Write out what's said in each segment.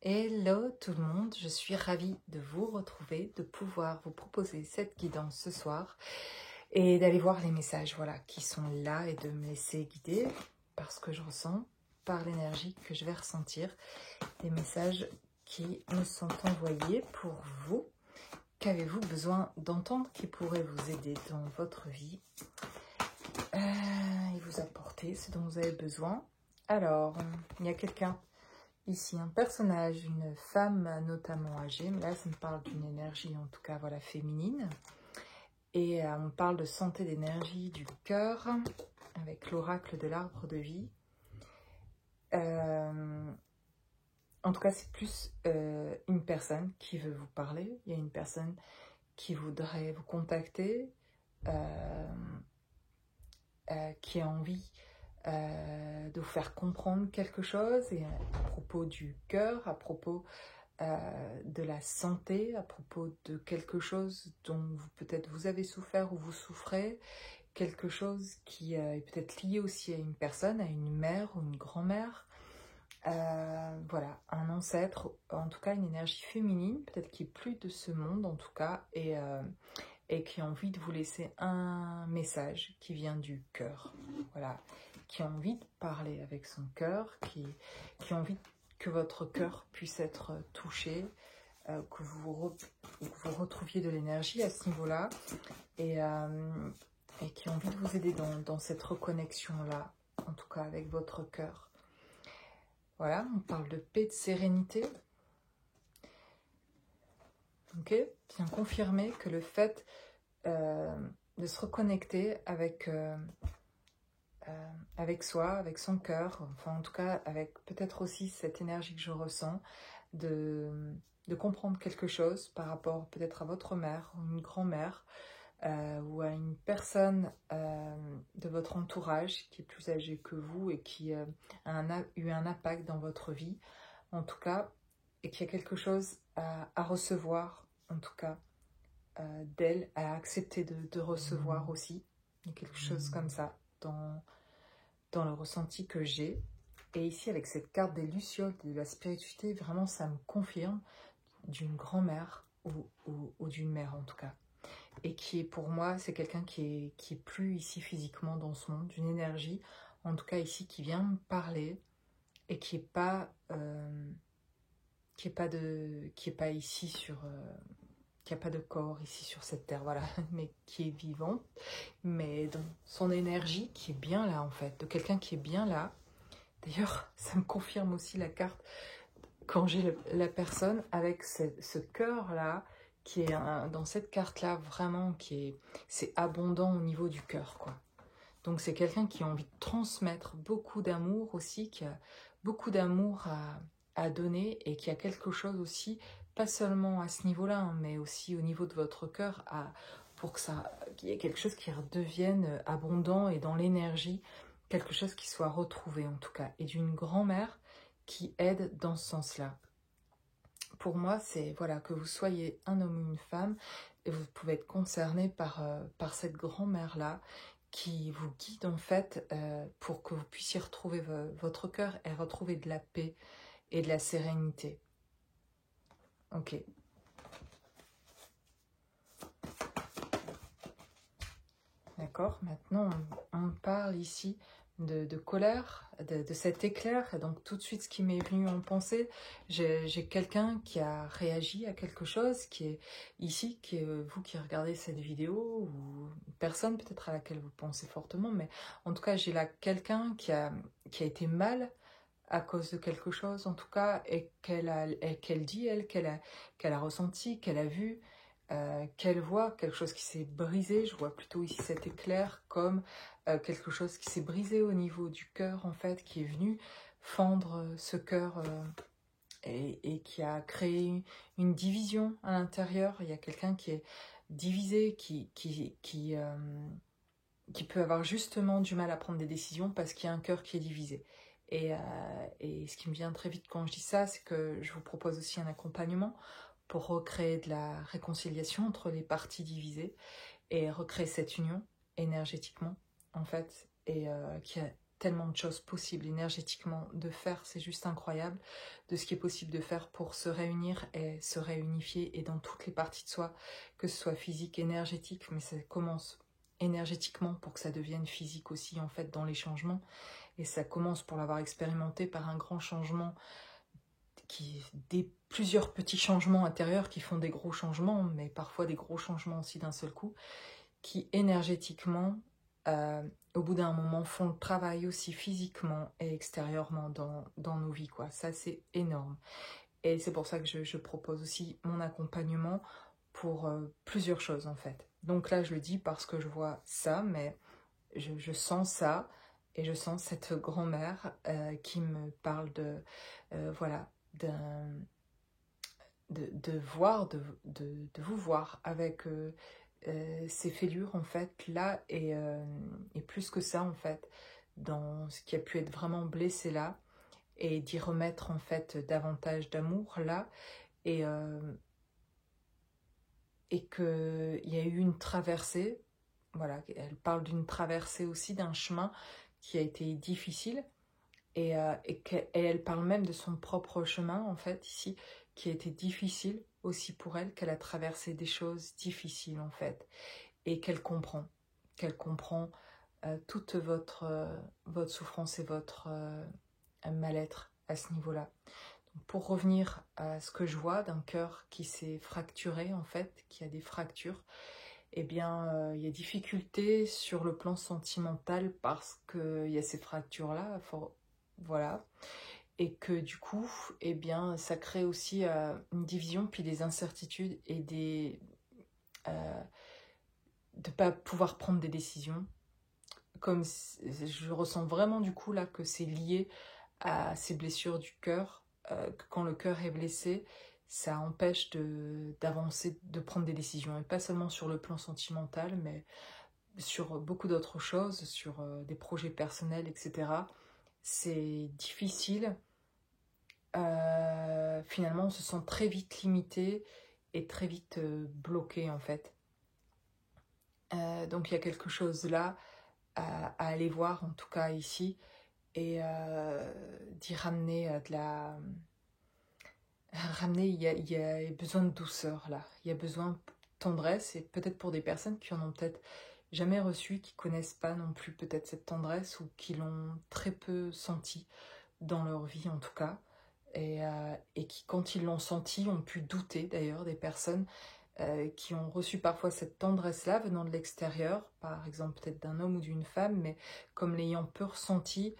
Hello tout le monde, je suis ravie de vous retrouver, de pouvoir vous proposer cette guidance ce soir et d'aller voir les messages qui sont là et de me laisser guider par ce que je ressens, par l'énergie que je vais ressentir, des messages qui me sont envoyés pour vous. Qu'avez-vous besoin d'entendre qui pourrait vous aider dans votre vie et vous apporter ce dont vous avez besoin? Alors, il y a quelqu'un ici, un personnage, une femme notamment âgée, mais là ça me parle d'une énergie en tout cas féminine, et on parle de santé, d'énergie, du cœur, avec l'oracle de l'arbre de vie. En tout cas c'est plus une personne qui veut vous parler, il y a une personne qui voudrait vous contacter, qui a envie de vous faire comprendre quelque chose, et à propos du cœur, à propos de la santé, à propos de quelque chose dont peut-être vous avez souffert ou vous souffrez, quelque chose qui est peut-être lié aussi à une personne, à une mère ou une grand-mère, voilà, un ancêtre, en tout cas une énergie féminine, peut-être qui est plus de ce monde en tout cas, et qui a envie de vous laisser un message qui vient du cœur, voilà, qui a envie de parler avec son cœur, qui a envie que votre cœur puisse être touché, que vous retrouviez de l'énergie à ce niveau-là, et qui a envie de vous aider dans cette reconnexion-là, en tout cas avec votre cœur. Voilà, on parle de paix, de sérénité. Ok, bien confirmer que le fait de se reconnecter avec soi, avec son cœur, enfin en tout cas avec peut-être aussi cette énergie que je ressens, de comprendre quelque chose par rapport peut-être à votre mère ou une grand-mère, ou à une personne de votre entourage qui est plus âgée que vous et qui a eu un impact dans votre vie, en tout cas, et qui a quelque chose à recevoir, en tout cas, d'elle, à accepter de recevoir aussi. Il y a quelque chose comme ça dans le ressenti que j'ai. Et ici, avec cette carte des Lucioles, de la spiritualité, vraiment, ça me confirme d'une grand-mère ou d'une mère, en tout cas. Et qui est, pour moi, c'est quelqu'un qui est plus ici physiquement dans ce monde, d'une énergie, en tout cas ici, qui vient me parler et qui est pas ici sur... qui n'a pas de corps ici sur cette terre, voilà, mais qui est vivant, mais dans son énergie qui est bien là en fait, de quelqu'un qui est bien là. D'ailleurs, ça me confirme aussi la carte quand j'ai la personne avec ce cœur-là, qui est dans cette carte-là vraiment, c'est abondant au niveau du cœur, quoi. Donc c'est quelqu'un qui a envie de transmettre beaucoup d'amour aussi, qui a beaucoup d'amour à donner, et qui a quelque chose aussi, pas seulement à ce niveau-là, hein, mais aussi au niveau de votre cœur, pour qu'il y ait quelque chose qui redevienne abondant et dans l'énergie, quelque chose qui soit retrouvé en tout cas, et d'une grand-mère qui aide dans ce sens-là. Pour moi, c'est voilà, que vous soyez un homme ou une femme, et vous pouvez être concerné par cette grand-mère-là, qui vous guide en fait pour que vous puissiez retrouver votre cœur et retrouver de la paix et de la sérénité. Ok. D'accord, maintenant on parle ici de colère, de cet éclair, et donc tout de suite ce qui m'est venu en pensée, j'ai quelqu'un qui a réagi à quelque chose, qui est ici, qui est vous qui regardez cette vidéo, ou une personne peut-être à laquelle vous pensez fortement, mais en tout cas j'ai là quelqu'un qui a été mal à cause de quelque chose en tout cas, et qu'elle dit, elle, qu'elle a ressenti, qu'elle a vu, qu'elle voit quelque chose qui s'est brisé. Je vois plutôt ici cet éclair comme quelque chose qui s'est brisé au niveau du cœur en fait, qui est venu fendre ce cœur et qui a créé une division à l'intérieur. Il y a quelqu'un qui est divisé, qui peut avoir justement du mal à prendre des décisions parce qu'il y a un cœur qui est divisé. Et ce qui me vient très vite quand je dis ça, c'est que je vous propose aussi un accompagnement pour recréer de la réconciliation entre les parties divisées et recréer cette union énergétiquement, en fait, et qui a tellement de choses possibles énergétiquement de faire, c'est juste incroyable, de ce qui est possible de faire pour se réunir et se réunifier, et dans toutes les parties de soi, que ce soit physique, énergétique, mais ça commence énergétiquement pour que ça devienne physique aussi, en fait, dans les changements, et ça commence, pour l'avoir expérimenté, par un grand changement, plusieurs petits changements intérieurs qui font des gros changements, mais parfois des gros changements aussi d'un seul coup, qui énergétiquement, au bout d'un moment, font le travail aussi physiquement et extérieurement dans nos vies, quoi. Ça, c'est énorme. Et c'est pour ça que je propose aussi mon accompagnement pour plusieurs choses, en fait. Donc là, je le dis parce que je vois ça, mais je sens ça, et je sens cette grand-mère qui me parle voilà, de vous voir avec ces fêlures, en fait, là, et plus que ça, en fait, dans ce qui a pu être vraiment blessé là, et d'y remettre, en fait, davantage d'amour là, et qu'il y a eu une traversée, voilà, elle parle d'une traversée aussi, d'un chemin qui a été difficile, et elle parle même de son propre chemin, en fait, ici, qui a été difficile aussi pour elle, qu'elle a traversé des choses difficiles, en fait, et qu'elle comprend toute votre souffrance et votre mal-être à ce niveau-là. Pour revenir à ce que je vois d'un cœur qui s'est fracturé, en fait, qui a des fractures, eh bien, il y a difficulté sur le plan sentimental parce qu'il y a ces fractures-là, voilà, et que du coup, eh bien, ça crée aussi une division, puis des incertitudes et de ne pas pouvoir prendre des décisions. Comme je ressens vraiment du coup là que c'est lié à ces blessures du cœur, que quand le cœur est blessé, ça empêche d'avancer, de prendre des décisions, et pas seulement sur le plan sentimental, mais sur beaucoup d'autres choses, sur des projets personnels, etc. C'est difficile. Finalement, on se sent très vite limité et très vite bloqué, en fait. Donc il y a quelque chose là à aller voir, en tout cas ici, et d'y ramener il y a besoin de douceur là, il y a besoin de tendresse, et peut-être pour des personnes qui en ont peut-être jamais reçu, qui connaissent pas non plus peut-être cette tendresse, ou qui l'ont très peu senti dans leur vie, en tout cas, et qui, quand ils l'ont senti, ont pu douter, d'ailleurs, des personnes qui ont reçu parfois cette tendresse-là venant de l'extérieur, par exemple peut-être d'un homme ou d'une femme, mais comme l'ayant peu ressenti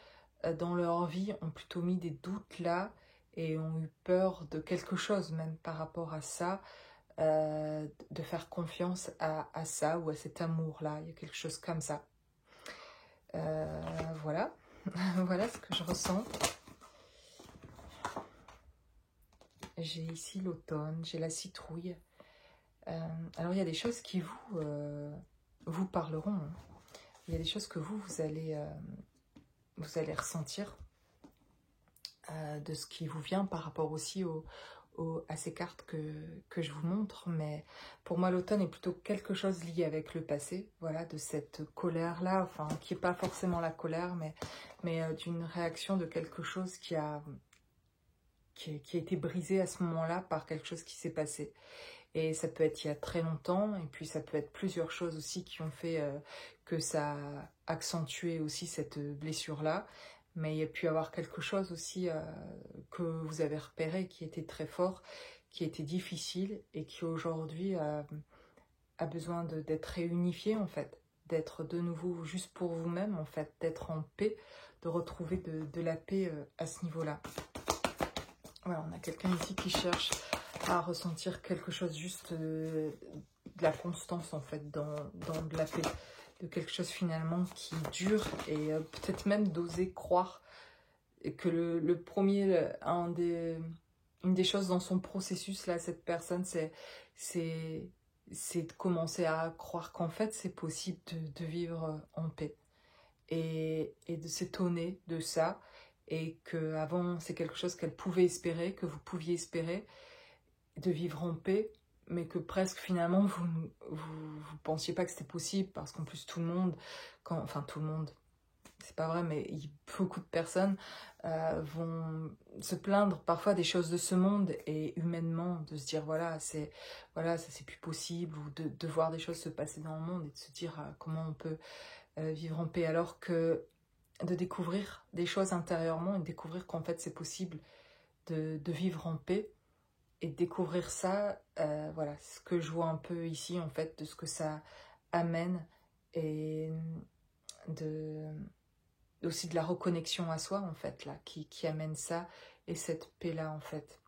dans leur vie, ont plutôt mis des doutes là, et ont eu peur de quelque chose même par rapport à ça, de faire confiance à ça, ou à cet amour-là. Il y a quelque chose comme ça. Voilà. Voilà ce que je ressens. J'ai ici l'automne, j'ai la citrouille. Alors il y a des choses qui vous parleront, hein. Il y a des choses que vous allez ressentir de ce qui vous vient par rapport aussi à ces cartes que je vous montre. Mais pour moi, l'automne est plutôt quelque chose lié avec le passé, voilà, de cette colère-là, enfin, qui n'est pas forcément la colère, mais d'une réaction de quelque chose qui a été brisé à ce moment-là par quelque chose qui s'est passé. Et ça peut être il y a très longtemps, et puis ça peut être plusieurs choses aussi qui ont fait que ça a accentué aussi cette blessure-là. Mais il y a pu y avoir quelque chose aussi que vous avez repéré, qui était très fort, qui était difficile, et qui aujourd'hui a besoin d'être réunifié, en fait, d'être de nouveau juste pour vous-même, en fait, d'être en paix, de retrouver de la paix à ce niveau-là. Voilà, on a quelqu'un ici qui cherche à ressentir quelque chose, juste de la constance, en fait, dans de la paix, de quelque chose finalement qui dure, et peut-être même d'oser croire que le premier, une des choses dans son processus là, cette personne, c'est de commencer à croire qu'en fait c'est possible de vivre en paix, et de s'étonner de ça, et que avant c'est quelque chose qu'elle pouvait espérer, que vous pouviez espérer, de vivre en paix, mais que presque finalement vous pensiez pas que c'était possible, parce qu'en plus tout le monde, enfin tout le monde, c'est pas vrai, mais beaucoup de personnes vont se plaindre parfois des choses de ce monde et humainement de se dire voilà, ça c'est plus possible, ou de voir des choses se passer dans le monde et de se dire comment on peut vivre en paix, alors que de découvrir des choses intérieurement et de découvrir qu'en fait c'est possible de vivre en paix et de découvrir ça, voilà, ce que je vois un peu ici en fait, de ce que ça amène et aussi de la reconnexion à soi en fait là, qui amène ça et cette paix là en fait.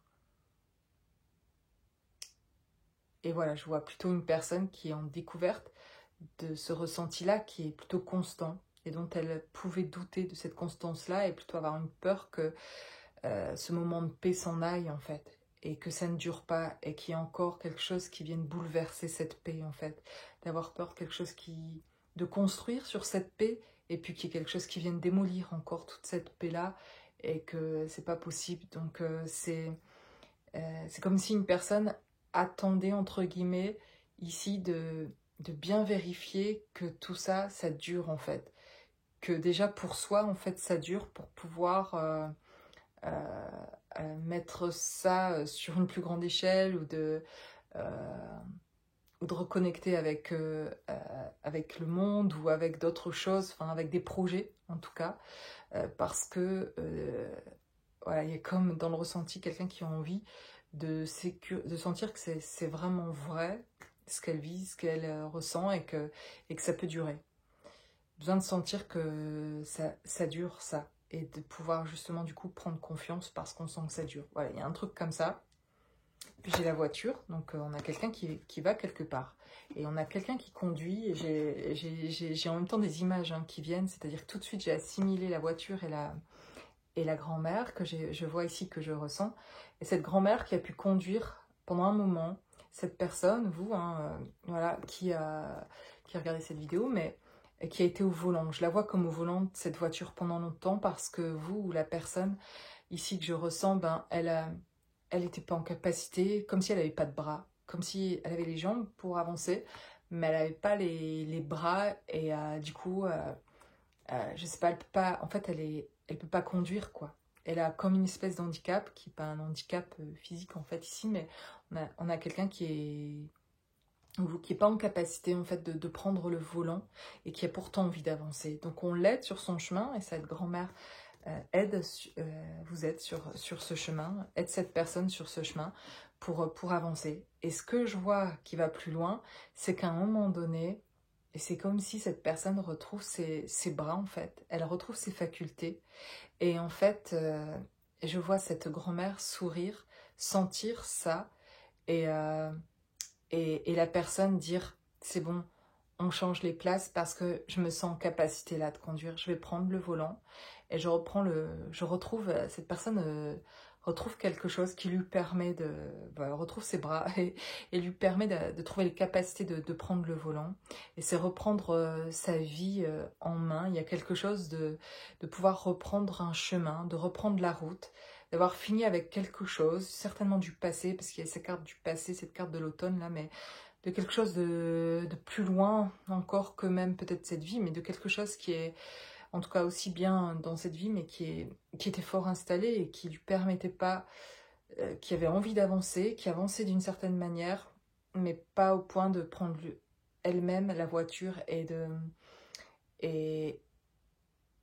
Et voilà, je vois plutôt une personne qui est en découverte de ce ressenti là, qui est plutôt constant et dont elle pouvait douter de cette constance là et plutôt avoir une peur que ce moment de paix s'en aille en fait, et que ça ne dure pas et qu'il y a encore quelque chose qui vienne bouleverser cette paix en fait, d'avoir peur quelque chose de construire sur cette paix et puis qu'il y ait quelque chose qui vienne démolir encore toute cette paix là et que c'est pas possible. Donc c'est comme si une personne attendait entre guillemets ici de bien vérifier que tout ça, ça dure en fait, que déjà pour soi en fait ça dure, pour pouvoir euh, mettre ça sur une plus grande échelle euh, ou de reconnecter avec le monde ou avec d'autres choses, enfin avec des projets en tout cas, parce que voilà, il y a comme dans le ressenti quelqu'un qui a envie de sentir que c'est vraiment vrai ce qu'elle vit, ce qu'elle ressent et que ça peut durer. Besoin de sentir que ça dure ça et de pouvoir justement du coup prendre confiance parce qu'on sent que ça dure. Voilà, il y a un truc comme ça. Puis j'ai la voiture, donc on a quelqu'un qui va quelque part. Et on a quelqu'un qui conduit, et j'ai en même temps des images qui viennent, c'est-à-dire que tout de suite j'ai assimilé la voiture et la grand-mère que je vois ici, que je ressens. Et cette grand-mère qui a pu conduire pendant un moment cette personne, vous, voilà, qui a regardé cette vidéo, mais qui a été au volant. Je la vois comme au volant de cette voiture pendant longtemps parce que vous, ou la personne ici que je ressens, ben, elle n'était pas en capacité, comme si elle n'avait pas de bras, comme si elle avait les jambes pour avancer, mais elle n'avait pas les bras et du coup, je sais pas, elle peut pas, en fait, elle peut pas conduire quoi. Elle a comme une espèce d'handicap, qui n'est pas un handicap physique en fait ici, mais on a quelqu'un qui est pas en capacité en fait de prendre le volant et qui a pourtant envie d'avancer. Donc on l'aide sur son chemin et cette grand-mère vous aide sur ce chemin, aide cette personne sur ce chemin pour avancer. Et ce que je vois qui va plus loin, c'est qu'à un moment donné, et c'est comme si cette personne retrouve ses bras en fait, elle retrouve ses facultés. Et en fait, je vois cette grand-mère sourire, sentir ça et, et la personne dire c'est bon, on change les places parce que je me sens en capacité là de conduire, je vais prendre le volant et je retrouve, cette personne retrouve quelque chose qui lui permet retrouve ses bras et lui permet de trouver les capacités de prendre le volant. Et c'est reprendre sa vie en main. Il y a quelque chose de pouvoir reprendre un chemin, de reprendre la route, d'avoir fini avec quelque chose, certainement du passé, parce qu'il y a cette carte du passé, cette carte de l'automne là, mais de quelque chose de plus loin encore que même peut-être cette vie, mais de quelque chose qui est en tout cas aussi bien dans cette vie, mais qui était fort installé et qui lui permettait pas, qui avait envie d'avancer, qui avançait d'une certaine manière, mais pas au point de prendre elle-même la voiture et, et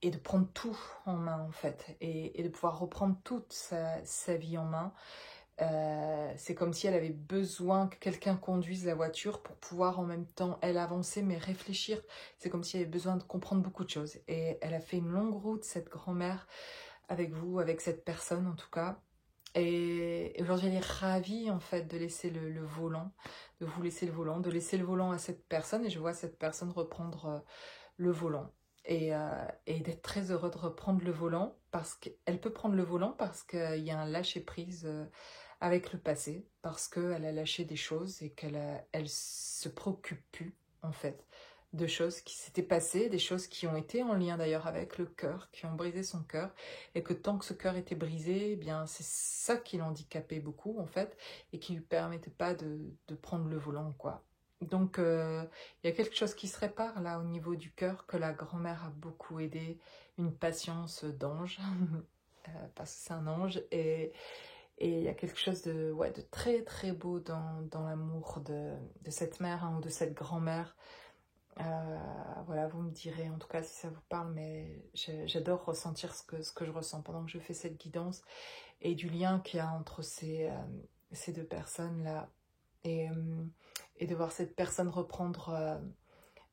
de prendre tout en main en fait, et de pouvoir reprendre toute sa vie en main. C'est comme si elle avait besoin que quelqu'un conduise la voiture pour pouvoir en même temps, elle, avancer, mais réfléchir. C'est comme si elle avait besoin de comprendre beaucoup de choses. Et elle a fait une longue route, cette grand-mère, avec vous, avec cette personne en tout cas. Et aujourd'hui, elle est ravie en fait de laisser le volant, de vous laisser le volant, de laisser le volant à cette personne. Et je vois cette personne reprendre le volant. Et d'être très heureux de reprendre le volant, parce qu'elle peut prendre le volant parce qu'il y a un lâcher-prise avec le passé, parce qu'elle a lâché des choses et elle se préoccupe plus, en fait, de choses qui s'étaient passées, des choses qui ont été en lien d'ailleurs avec le cœur, qui ont brisé son cœur, et que tant que ce cœur était brisé, eh bien c'est ça qui l'handicapait beaucoup, en fait, et qui lui permettait pas de prendre le volant, quoi. Donc, il y a quelque chose qui se répare là au niveau du cœur, que la grand-mère a beaucoup aidé, une patience d'ange, parce que c'est un ange, et il y a quelque chose de, ouais, de très très beau dans l'amour de cette mère, hein, ou de cette grand-mère. Voilà, vous me direz en tout cas si ça vous parle, mais j'adore ressentir ce que je ressens pendant que je fais cette guidance, et du lien qu'il y a entre ces deux personnes-là. Et de voir cette personne reprendre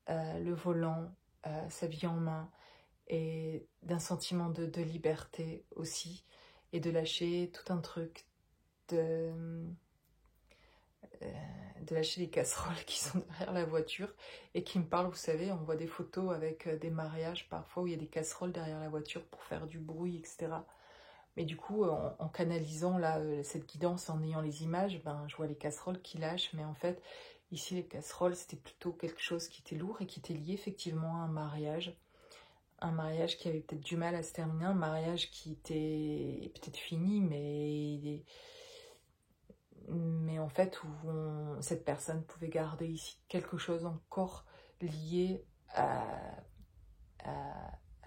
le volant, sa vie en main, et d'un sentiment de liberté aussi, et de lâcher tout un truc, de lâcher les casseroles qui sont derrière la voiture, et qui me parlent, vous savez, on voit des photos avec des mariages parfois où il y a des casseroles derrière la voiture pour faire du bruit, etc. Mais du coup, en canalisant là, cette guidance, en ayant les images, ben, je vois les casseroles qui lâchent. Mais en fait, ici, les casseroles, c'était plutôt quelque chose qui était lourd et qui était lié effectivement à un mariage. Un mariage qui avait peut-être du mal à se terminer, un mariage qui était peut-être fini, mais en fait, où cette personne pouvait garder ici quelque chose encore lié à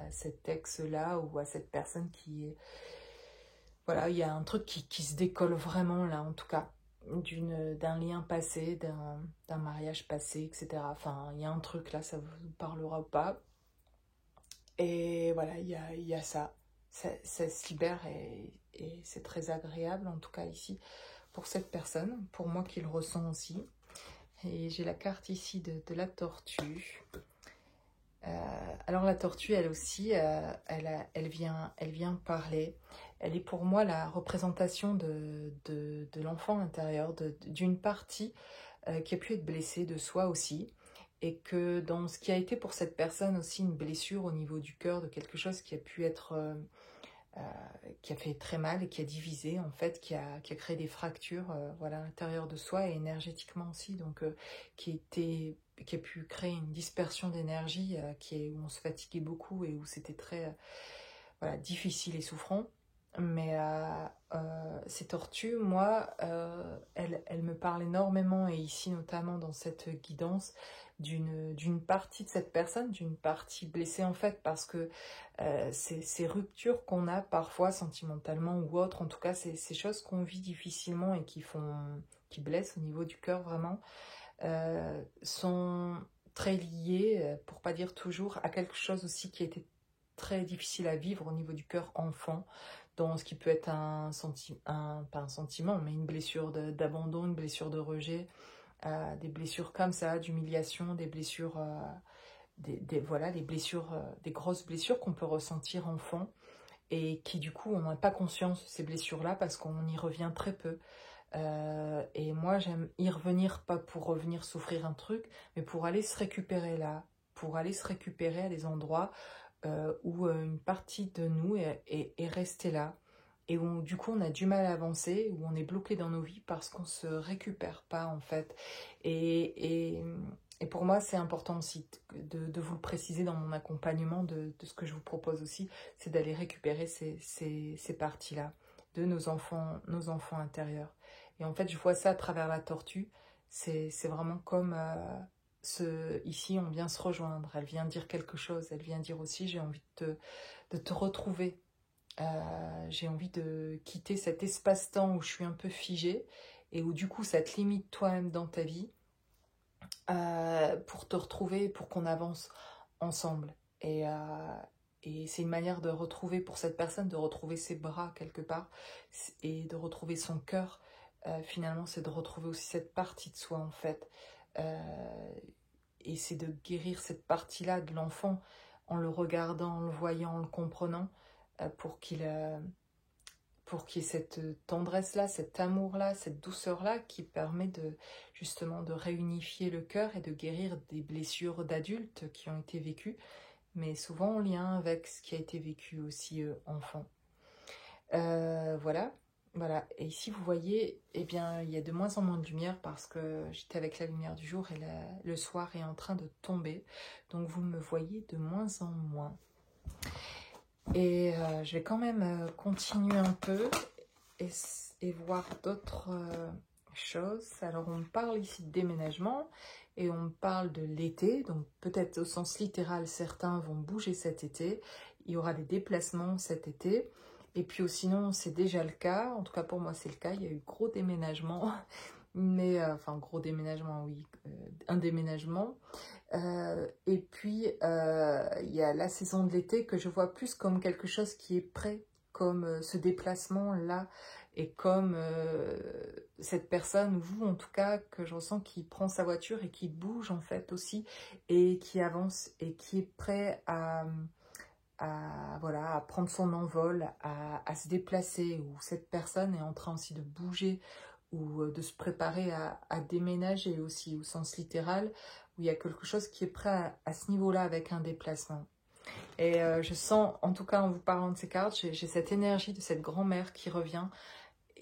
cet ex-là, ou à cette personne qui est... Voilà, il y a un truc qui se décolle vraiment là, en tout cas, d'un lien passé, d'un mariage passé, etc. Enfin, il y a un truc là, ça vous parlera ou pas. Et voilà, il y a ça. Ça se libère, et c'est très agréable, en tout cas ici, pour cette personne, pour moi qui le ressens aussi. Et j'ai la carte ici de la tortue. Alors la tortue, elle aussi, elle vient parler. Elle est pour moi la représentation de l'enfant intérieur, d'une partie qui a pu être blessée de soi aussi. Et que dans ce qui a été pour cette personne aussi une blessure au niveau du cœur, de quelque chose qui a pu être... qui a fait très mal et qui a divisé, en fait, qui a créé des fractures, voilà, à l'intérieur de soi et énergétiquement aussi, donc qui a pu créer une dispersion d'énergie, où on se fatiguait beaucoup et où c'était très voilà, difficile et souffrant. Mais ces tortues, moi, elles me parlent énormément, et ici notamment dans cette guidance, d'une partie de cette personne, d'une partie blessée en fait, parce que ces ruptures qu'on a parfois sentimentalement ou autre, en tout cas ces choses qu'on vit difficilement et qui blessent au niveau du cœur vraiment, sont très liées, pour pas dire toujours, à quelque chose aussi qui a été très difficile à vivre au niveau du cœur enfant, dans ce qui peut être pas un sentiment, mais une blessure d'abandon, une blessure de rejet, des blessures comme ça, d'humiliation, des blessures, voilà, des blessures, des grosses blessures qu'on peut ressentir enfant, et qui du coup on n'a pas conscience de ces blessures-là parce qu'on y revient très peu. Et moi j'aime y revenir, pas pour revenir souffrir un truc, mais pour aller se récupérer là, pour aller se récupérer à des endroits où une partie de nous est restée là, et où du coup on a du mal à avancer, où on est bloqué dans nos vies parce qu'on se récupère pas en fait. Et pour moi c'est important aussi de vous le préciser dans mon accompagnement, de ce que je vous propose aussi, c'est d'aller récupérer ces parties-là de nos enfants intérieurs. Et en fait je vois ça à travers la tortue, c'est vraiment comme... ici, on vient se rejoindre, elle vient dire quelque chose, elle vient dire aussi j'ai envie de te retrouver, j'ai envie de quitter cet espace-temps où je suis un peu figée, et où du coup ça te limite toi-même dans ta vie, pour te retrouver, pour qu'on avance ensemble. Et c'est une manière de retrouver, pour cette personne, de retrouver ses bras quelque part, et de retrouver son cœur. Finalement, c'est de retrouver aussi cette partie de soi en fait. Et c'est de guérir cette partie-là de l'enfant en le regardant, en le voyant, en le comprenant, pour qu'il y ait cette tendresse-là, cet amour-là, cette douceur-là qui permet justement de réunifier le cœur et de guérir des blessures d'adultes qui ont été vécues, mais souvent en lien avec ce qui a été vécu aussi enfant. Voilà. Voilà, et ici vous voyez, eh bien, il y a de moins en moins de lumière parce que j'étais avec la lumière du jour et le soir est en train de tomber. Donc vous me voyez de moins en moins. Et je vais quand même continuer un peu et voir d'autres chose. Alors on parle ici de déménagement et on parle de l'été, donc peut-être au sens littéral, certains vont bouger cet été, il y aura des déplacements cet été, et puis sinon c'est déjà le cas, en tout cas pour moi c'est le cas, il y a eu gros déménagement, mais enfin gros déménagement oui, un déménagement, et puis il y a la saison de l'été que je vois plus comme quelque chose qui est prêt, comme ce déplacement là, et comme cette personne, vous en tout cas, que je ressens qui prend sa voiture et qui bouge en fait aussi, et qui avance et qui est prêt voilà, à prendre son envol, à se déplacer, ou cette personne est en train aussi de bouger ou de se préparer à déménager aussi au sens littéral, où il y a quelque chose qui est prêt à ce niveau-là avec un déplacement. Et je sens, en tout cas en vous parlant de ces cartes, j'ai cette énergie de cette grand-mère qui revient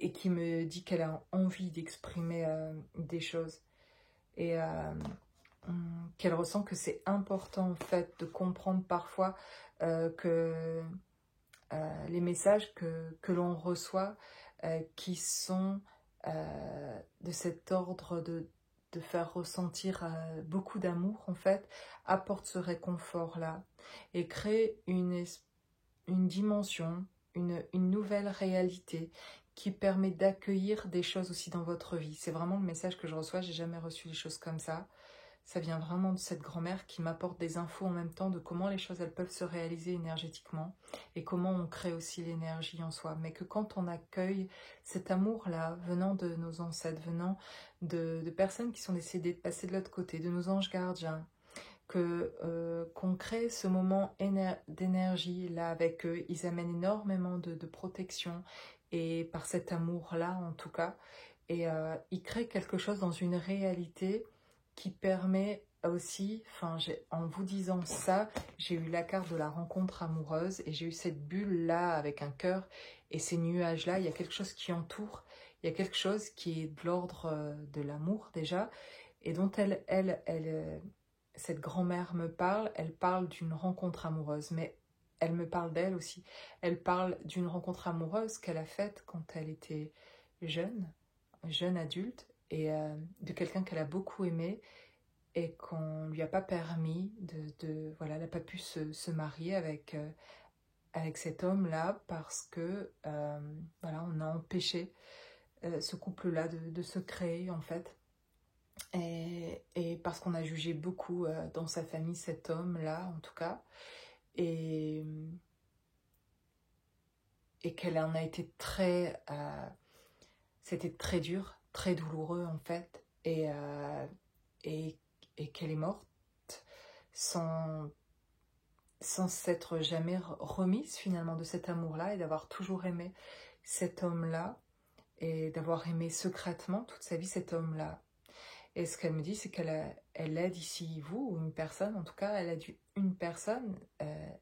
et qui me dit qu'elle a envie d'exprimer des choses. Et qu'elle ressent que c'est important en fait de comprendre parfois que les messages que l'on reçoit qui sont de cet ordre de faire ressentir beaucoup d'amour en fait, apportent ce réconfort-là et créent une dimension, une nouvelle réalité qui permet d'accueillir des choses aussi dans votre vie. C'est vraiment le message que je reçois, j'ai jamais reçu des choses comme ça. Ça vient vraiment de cette grand-mère qui m'apporte des infos en même temps de comment les choses elles peuvent se réaliser énergétiquement et comment on crée aussi l'énergie en soi. Mais que quand on accueille cet amour-là venant de nos ancêtres, venant de personnes qui sont décédées, de passer de l'autre côté, de nos anges gardiens, qu'on crée ce moment d'énergie là avec eux, ils amènent énormément de protection et par cet amour-là en tout cas, et ils créent quelque chose dans une réalité qui permet aussi, enfin, en vous disant ça, j'ai eu la carte de la rencontre amoureuse et j'ai eu cette bulle-là avec un cœur et ces nuages-là, il y a quelque chose qui entoure, il y a quelque chose qui est de l'ordre de l'amour déjà et dont cette grand-mère me parle, elle parle d'une rencontre amoureuse, mais elle me parle d'elle aussi. Elle parle d'une rencontre amoureuse qu'elle a faite quand elle était jeune adulte, et de quelqu'un qu'elle a beaucoup aimé et qu'on lui a pas permis voilà, elle n'a pas pu se marier avec cet homme-là parce que voilà, on a empêché ce couple-là de se créer en fait. Et parce qu'on a jugé beaucoup dans sa famille cet homme-là, en tout cas, et, et qu'elle en a été très... c'était très dur, très douloureux en fait, et, et qu'elle est morte sans s'être jamais remise finalement de cet amour-là et d'avoir toujours aimé cet homme-là et d'avoir aimé secrètement toute sa vie cet homme-là. Et ce qu'elle me dit, c'est elle aide ici vous, ou une personne, en tout cas, elle aide une personne,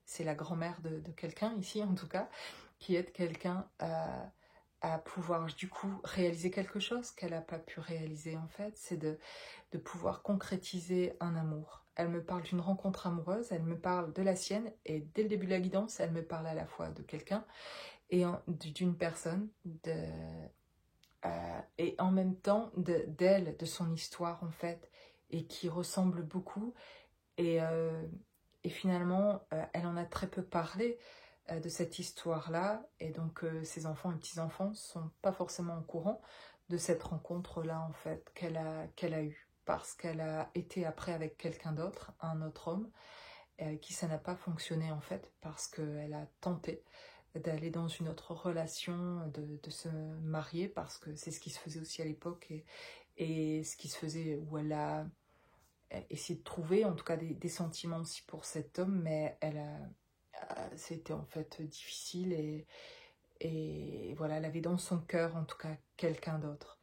c'est la grand-mère de quelqu'un ici, en tout cas, qui aide quelqu'un à pouvoir, du coup, réaliser quelque chose qu'elle n'a pas pu réaliser, en fait, c'est de pouvoir concrétiser un amour. Elle me parle d'une rencontre amoureuse, elle me parle de la sienne, et dès le début de la guidance, elle me parle à la fois de quelqu'un et d'une personne, et en même temps d'elle, de son histoire en fait, et qui ressemble beaucoup. Et, et finalement, elle en a très peu parlé de cette histoire-là, et donc ses enfants et petits-enfants ne sont pas forcément au courant de cette rencontre-là en fait qu'elle a eue, parce qu'elle a été après avec quelqu'un d'autre, un autre homme, qui ça n'a pas fonctionné en fait, parce qu'elle a tenté d'aller dans une autre relation, de se marier, parce que c'est ce qui se faisait aussi à l'époque, et ce qui se faisait, où elle a essayé de trouver en tout cas des sentiments aussi pour cet homme, mais c'était en fait difficile, et voilà, elle avait dans son cœur en tout cas quelqu'un d'autre.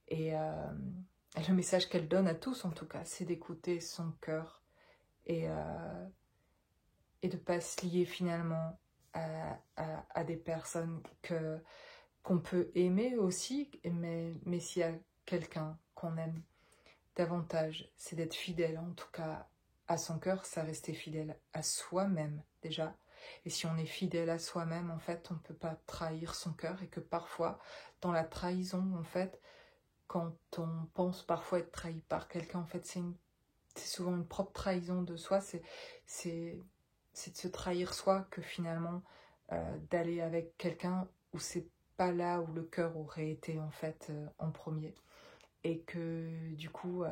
Et le message qu'elle donne à tous en tout cas, c'est d'écouter son cœur, et de ne pas se lier finalement à des personnes qu'on peut aimer aussi, mais s'il y a quelqu'un qu'on aime davantage, c'est d'être fidèle en tout cas à son cœur, ça rester fidèle à soi-même déjà. Et si on est fidèle à soi-même, en fait, on ne peut pas trahir son cœur, et que parfois, dans la trahison, en fait, quand on pense parfois être trahi par quelqu'un, en fait, c'est souvent une propre trahison de soi, c'est de se trahir soi que finalement d'aller avec quelqu'un où c'est pas là où le cœur aurait été en fait en premier. Et que du coup,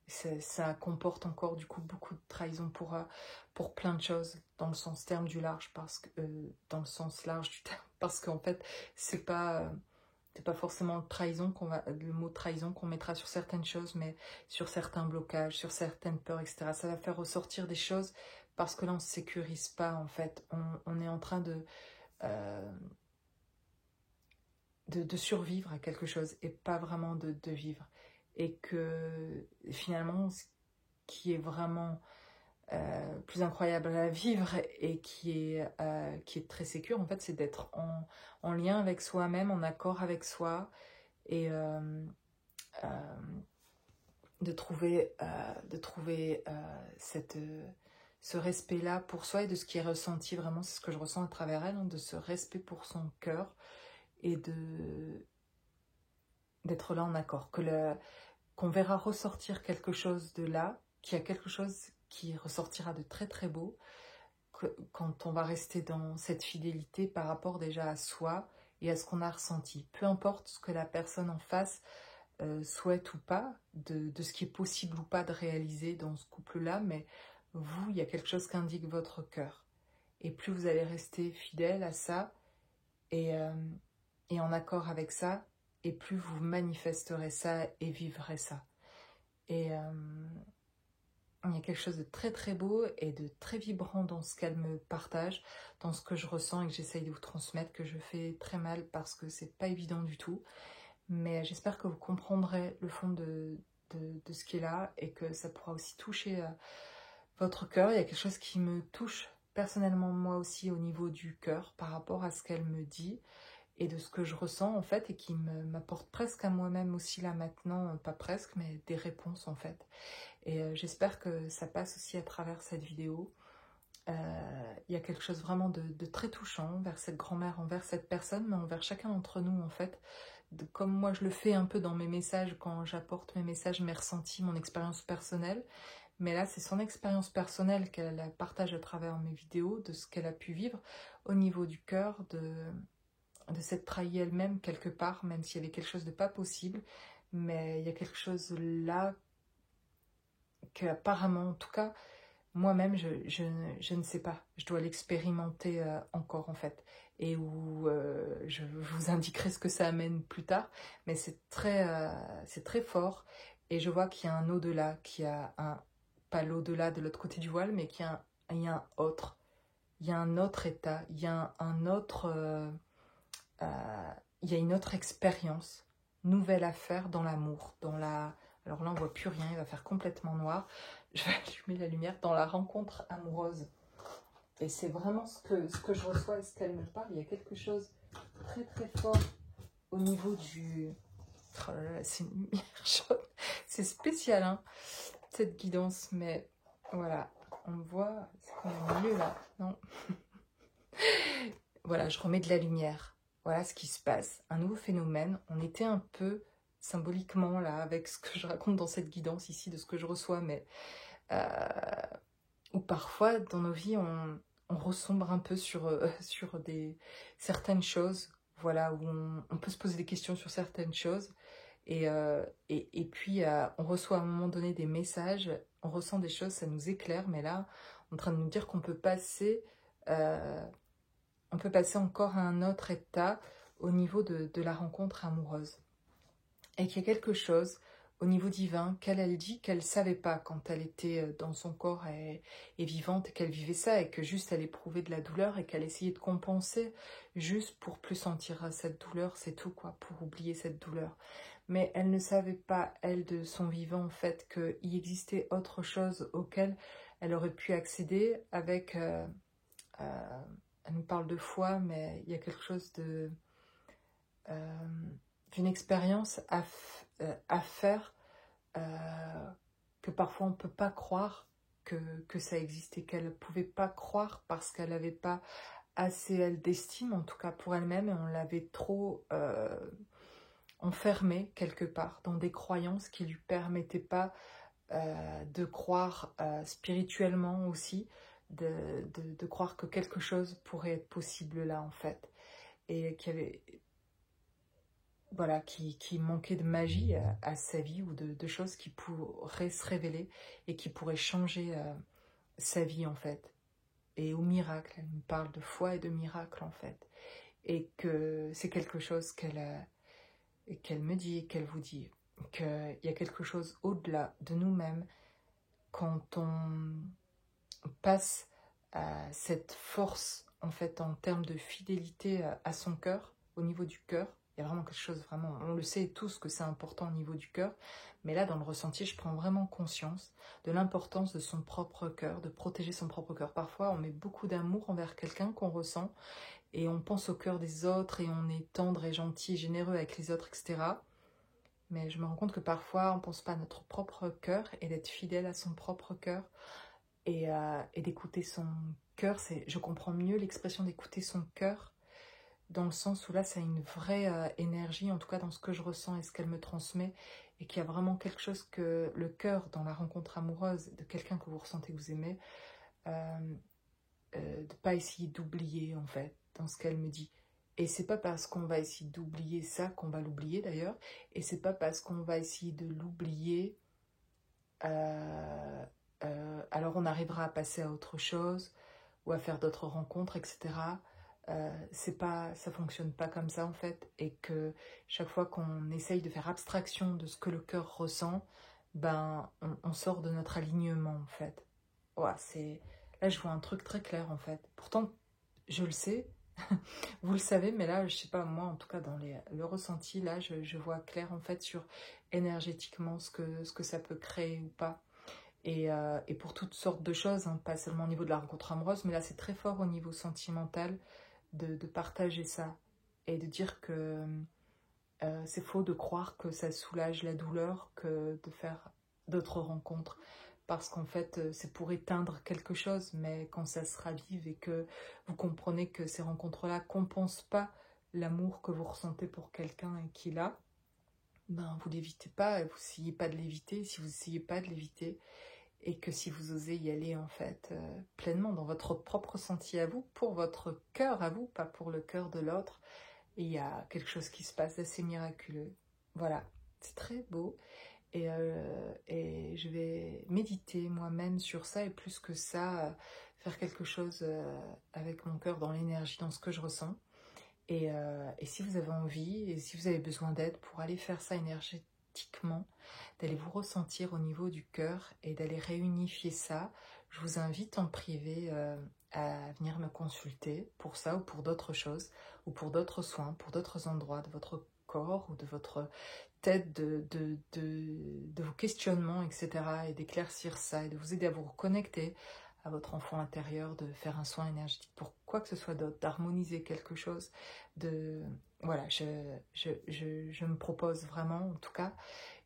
ça comporte encore du coup beaucoup de trahison pour plein de choses, dans le sens terme du large, parce que, dans le sens large du terme, parce qu'en fait, c'est pas forcément le mot trahison qu'on mettra sur certaines choses, mais sur certains blocages, sur certaines peurs, etc. Ça va faire ressortir des choses parce que là, on ne se sécurise pas, en fait. On est en train euh, de survivre à quelque chose et pas vraiment de vivre. Et que finalement, ce qui est vraiment plus incroyable à vivre et qui est très sécure, en fait, c'est d'être en lien avec soi-même, en accord avec soi, et euh, de trouver ce respect-là pour soi et de ce qui est ressenti vraiment, c'est ce que je ressens à travers elle, hein, de ce respect pour son cœur et d'être là en accord, qu'on verra ressortir quelque chose de là, qu'il y a quelque chose qui ressortira de très très beau, quand on va rester dans cette fidélité par rapport déjà à soi et à ce qu'on a ressenti. Peu importe ce que la personne en face souhaite ou pas, de ce qui est possible ou pas de réaliser dans ce couple-là, mais vous, il y a quelque chose qu'indique votre cœur. Et plus vous allez rester fidèle à ça et en accord avec ça, et plus vous manifesterez ça et vivrez ça. Et il y a quelque chose de très très beau et de très vibrant dans ce qu'elle me partage, dans ce que je ressens et que j'essaye de vous transmettre, que je fais très mal parce que c'est pas évident du tout. Mais j'espère que vous comprendrez le fond de ce qui est là et que ça pourra aussi toucher votre cœur. Il y a quelque chose qui me touche personnellement moi aussi au niveau du cœur par rapport à ce qu'elle me dit et de ce que je ressens en fait, et qui m'apporte presque à moi-même aussi là maintenant, pas presque, mais des réponses en fait. Et j'espère que ça passe aussi à travers cette vidéo. Il y a quelque chose vraiment de très touchant envers cette grand-mère, envers cette personne, mais envers chacun d'entre nous en fait. Comme moi je le fais un peu dans mes messages, quand j'apporte mes messages, mes ressentis, mon expérience personnelle. Mais là, c'est son expérience personnelle qu'elle partage à travers mes vidéos, de ce qu'elle a pu vivre au niveau du cœur, de s'être trahie elle-même quelque part, même s'il y avait quelque chose de pas possible. Mais il y a quelque chose là qu'apparemment, en tout cas, moi-même, je ne sais pas. Je dois l'expérimenter encore, en fait. Et où je vous indiquerai ce que ça amène plus tard. Mais c'est très fort. Et je vois qu'il y a un au-delà, pas l'au-delà de l'autre côté du voile, mais il y a un autre. Il y a un autre état. Il y a un autre... il y a une autre expérience nouvelle à faire dans l'amour, alors là on voit plus rien, il va faire complètement noir, je vais allumer la lumière, dans la rencontre amoureuse. Et c'est vraiment ce que je reçois et ce qu'elle me parle. Il y a quelque chose très très fort au niveau du... Oh là là, c'est une lumière jaune, c'est spécial hein, cette guidance, mais voilà, on me voit, c'est quand même mieux là, non? Voilà, je remets de la lumière. Voilà ce qui se passe. Un nouveau phénomène. On était un peu symboliquement là avec ce que je raconte dans cette guidance ici, de ce que je reçois, mais où parfois dans nos vies on resombre un peu sur certaines choses. Voilà, où on peut se poser des questions sur certaines choses. Et puis on reçoit à un moment donné des messages, on ressent des choses, ça nous éclaire, mais là, on est en train de nous dire qu'on peut passer... on peut passer encore à un autre état au niveau de la rencontre amoureuse. Et qu'il y a quelque chose au niveau divin qu'elle dit qu'elle ne savait pas quand elle était dans son corps et vivante, et qu'elle vivait ça, et que juste elle éprouvait de la douleur et qu'elle essayait de compenser juste pour plus sentir cette douleur, c'est tout quoi, pour oublier cette douleur. Mais elle ne savait pas, elle, de son vivant, en fait, qu'il existait autre chose auquel elle aurait pu accéder avec... elle nous parle de foi, mais il y a quelque chose d'une expérience à faire que parfois on ne peut pas croire que ça existait, qu'elle ne pouvait pas croire parce qu'elle n'avait pas assez, elle, d'estime, en tout cas pour elle-même, et on l'avait trop enfermé quelque part dans des croyances qui lui permettaient pas de croire spirituellement aussi, de croire que quelque chose pourrait être possible là en fait, et qu'il y avait, voilà, qui manquait de magie à sa vie, ou de choses qui pourraient se révéler et qui pourraient changer sa vie en fait. Et au miracle, elle me parle de foi et de miracle en fait, et que c'est quelque chose qu'elle me dit et qu'elle vous dit, qu'il y a quelque chose au-delà de nous-mêmes quand on passe à cette force en fait en termes de fidélité à son cœur, au niveau du cœur. Il y a vraiment quelque chose, vraiment, on le sait tous que c'est important au niveau du cœur, mais là dans le ressenti je prends vraiment conscience de l'importance de son propre cœur, de protéger son propre cœur. Parfois on met beaucoup d'amour envers quelqu'un qu'on ressent et on pense au cœur des autres et on est tendre et gentil et généreux avec les autres, etc. Mais je me rends compte que parfois on ne pense pas à notre propre cœur, et d'être fidèle à son propre cœur et d'écouter son cœur. Je comprends mieux l'expression d'écouter son cœur, dans le sens où là, ça a une vraie énergie, en tout cas dans ce que je ressens et ce qu'elle me transmet, et qu'il y a vraiment quelque chose que le cœur, dans la rencontre amoureuse de quelqu'un que vous ressentez, que vous aimez, de ne pas essayer d'oublier, en fait, dans ce qu'elle me dit. Et c'est pas parce qu'on va essayer d'oublier ça qu'on va l'oublier, d'ailleurs, et c'est pas parce qu'on va essayer de l'oublier alors on arrivera à passer à autre chose ou à faire d'autres rencontres, etc. C'est pas, ça fonctionne pas comme ça en fait, et que chaque fois qu'on essaye de faire abstraction de ce que le cœur ressent, ben on sort de notre alignement en fait. Ouais, là je vois un truc très clair en fait. Pourtant je le sais, vous le savez, mais là je sais pas, moi en tout cas dans le ressenti, là je vois clair en fait sur énergétiquement ce que ça peut créer ou pas. Et pour toutes sortes de choses, hein, pas seulement au niveau de la rencontre amoureuse, mais là c'est très fort au niveau sentimental de partager ça et de dire que c'est faux de croire que ça soulage la douleur que de faire d'autres rencontres, parce qu'en fait c'est pour éteindre quelque chose, mais quand ça se ravive et que vous comprenez que ces rencontres-là compensent pas l'amour que vous ressentez pour quelqu'un et qu'il a, ben vous l'évitez pas, vous essayez pas de l'éviter. Si vous essayez pas de l'éviter, et que si vous osez y aller en fait pleinement dans votre propre ressenti à vous, pour votre cœur à vous, pas pour le cœur de l'autre, il y a quelque chose qui se passe d'assez miraculeux. Voilà, c'est très beau, et je vais méditer moi-même sur ça, et plus que ça, faire quelque chose avec mon cœur, dans l'énergie, dans ce que je ressens. Et si vous avez envie, et si vous avez besoin d'aide pour aller faire ça énergétiquement, d'aller vous ressentir au niveau du cœur et d'aller réunifier ça, je vous invite en privé à venir me consulter pour ça, ou pour d'autres choses, ou pour d'autres soins, pour d'autres endroits de votre corps ou de votre tête, de vos questionnements, etc. Et d'éclaircir ça et de vous aider à vous reconnecter à votre enfant intérieur, de faire un soin énergétique pour quoi que ce soit d'autre, d'harmoniser quelque chose, voilà, je me propose vraiment en tout cas.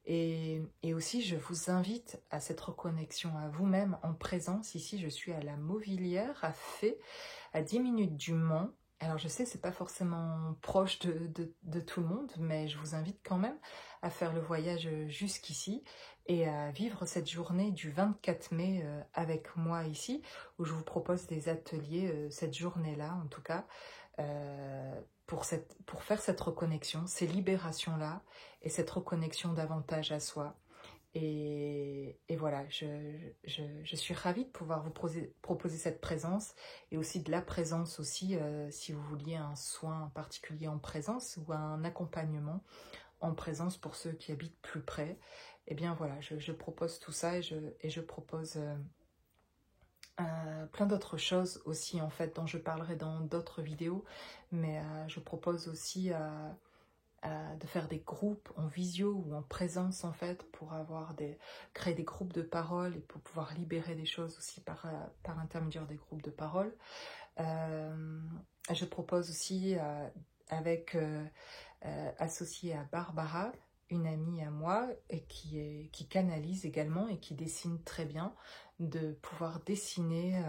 Et aussi, je vous invite à cette reconnexion à vous-même en présence. Ici, je suis à la Mauvillière, à Fay, à 10 minutes du Mans. Alors, je sais, c'est pas forcément proche de tout le monde, mais je vous invite quand même à faire le voyage jusqu'ici et à vivre cette journée du 24 mai avec moi ici, où je vous propose des ateliers cette journée-là, en tout cas, pour faire cette reconnexion, ces libérations-là, et cette reconnexion davantage à soi. Et voilà, je suis ravie de pouvoir vous proposer cette présence, et aussi de la présence aussi, si vous vouliez un soin particulier en présence, ou un accompagnement en présence pour ceux qui habitent plus près. Et bien voilà, je propose tout ça, et je propose plein d'autres choses aussi en fait, dont je parlerai dans d'autres vidéos, mais je propose aussi de faire des groupes en visio ou en présence en fait, pour créer des groupes de parole et pour pouvoir libérer des choses aussi par intermédiaire des groupes de parole. Je propose aussi associée à Barbara, une amie à moi, et qui canalise également et qui dessine très bien, de pouvoir dessiner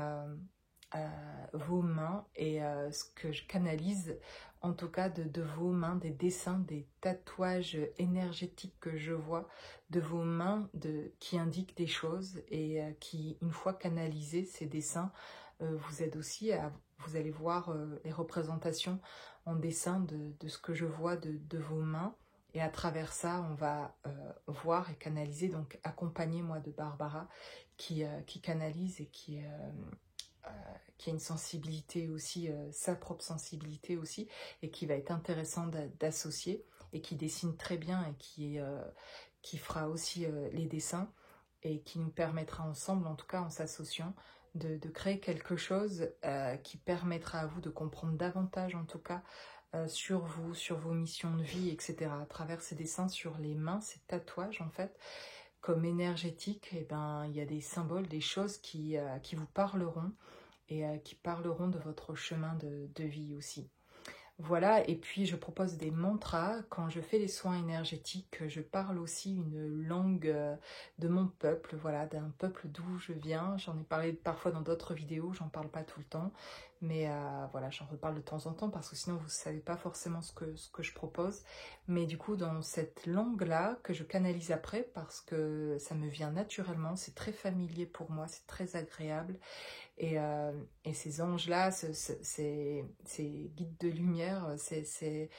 vos mains et ce que je canalise en tout cas de vos mains, des dessins, des tatouages énergétiques que je vois, de vos mains qui indiquent des choses et qui, une fois canalisés, ces dessins, vous aident aussi vous allez voir les représentations en dessin de ce que je vois de vos mains. Et à travers ça, on va voir et canaliser, donc accompagné moi de Barbara, qui canalise et qui a une sensibilité aussi, sa propre sensibilité aussi, et qui va être intéressant d'associer, et qui dessine très bien et qui fera aussi les dessins, et qui nous permettra ensemble, en tout cas en s'associant, de créer quelque chose qui permettra à vous de comprendre davantage, en tout cas, sur vous, sur vos missions de vie, etc. À travers ces dessins sur les mains, ces tatouages, en fait, comme énergétiques, eh ben, il y a des symboles, des choses qui vous parleront et qui parleront de votre chemin de vie aussi. Voilà, et puis je propose des mantras. Quand je fais les soins énergétiques, je parle aussi une langue de mon peuple, voilà, d'un peuple d'où je viens. J'en ai parlé parfois dans d'autres vidéos, j'en parle pas tout le temps, mais voilà, j'en reparle de temps en temps parce que sinon vous ne savez pas forcément ce que je propose. Mais du coup, dans cette langue-là, que je canalise après parce que ça me vient naturellement, c'est très familier pour moi, c'est très agréable. Et ces anges-là, ces guides de lumière, c'est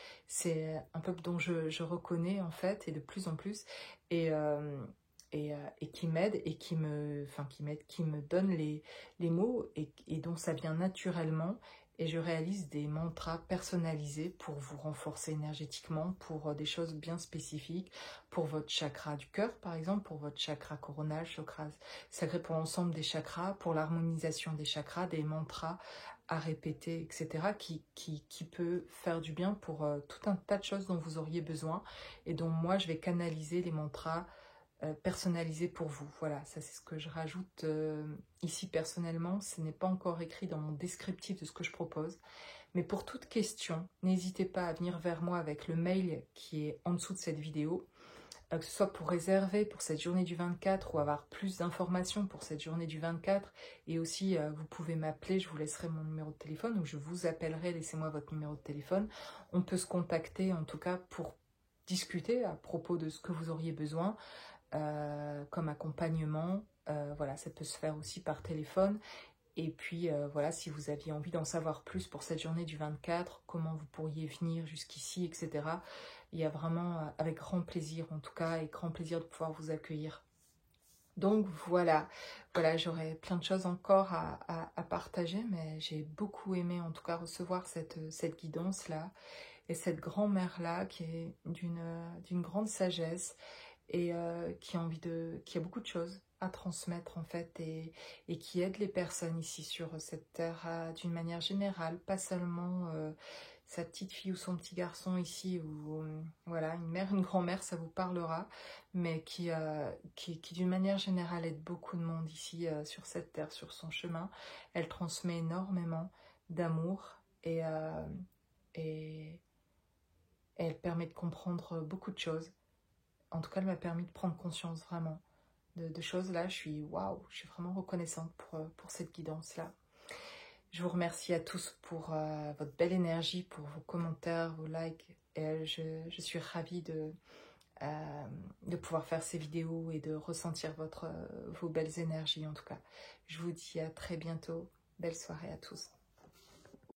un peuple dont je reconnais en fait, et de plus en plus, et, et qui m'aide et qui me donne les mots et dont ça vient naturellement. Et je réalise des mantras personnalisés pour vous renforcer énergétiquement, pour des choses bien spécifiques, pour votre chakra du cœur par exemple, pour votre chakra coronal, chakra sacré, pour l'ensemble des chakras, pour l'harmonisation des chakras, des mantras à répéter, etc. qui peut faire du bien pour tout un tas de choses dont vous auriez besoin et dont moi je vais canaliser les mantras personnalisé pour vous. Voilà, ça c'est ce que je rajoute ici personnellement. Ce n'est pas encore écrit dans mon descriptif de ce que je propose. Mais pour toute question, n'hésitez pas à venir vers moi avec le mail qui est en dessous de cette vidéo, que ce soit pour réserver pour cette journée du 24 ou avoir plus d'informations pour cette journée du 24. Et aussi, vous pouvez m'appeler, je vous laisserai mon numéro de téléphone ou je vous appellerai, laissez-moi votre numéro de téléphone. On peut se contacter en tout cas pour discuter à propos de ce que vous auriez besoin. Comme accompagnement, voilà, ça peut se faire aussi par téléphone. Et puis voilà, si vous aviez envie d'en savoir plus pour cette journée du 24, comment vous pourriez venir jusqu'ici, etc. Il y a vraiment, avec grand plaisir en tout cas, et grand plaisir de pouvoir vous accueillir. Donc voilà, j'aurais plein de choses encore à partager, mais j'ai beaucoup aimé en tout cas recevoir cette guidance-là, et cette grand-mère-là qui est d'une grande sagesse, et qui a beaucoup de choses à transmettre en fait, et qui aide les personnes ici sur cette terre d'une manière générale, pas seulement sa petite fille ou son petit garçon ici, ou voilà, une mère, une grand-mère, ça vous parlera, mais qui d'une manière générale aide beaucoup de monde ici sur cette terre, sur son chemin. Elle transmet énormément d'amour et elle permet de comprendre beaucoup de choses. En tout cas, elle m'a permis de prendre conscience vraiment de choses là. Je suis vraiment reconnaissante pour cette guidance-là. Je vous remercie à tous pour votre belle énergie, pour vos commentaires, vos likes. Et je suis ravie de pouvoir faire ces vidéos et de ressentir vos belles énergies en tout cas. Je vous dis à très bientôt. Belle soirée à tous.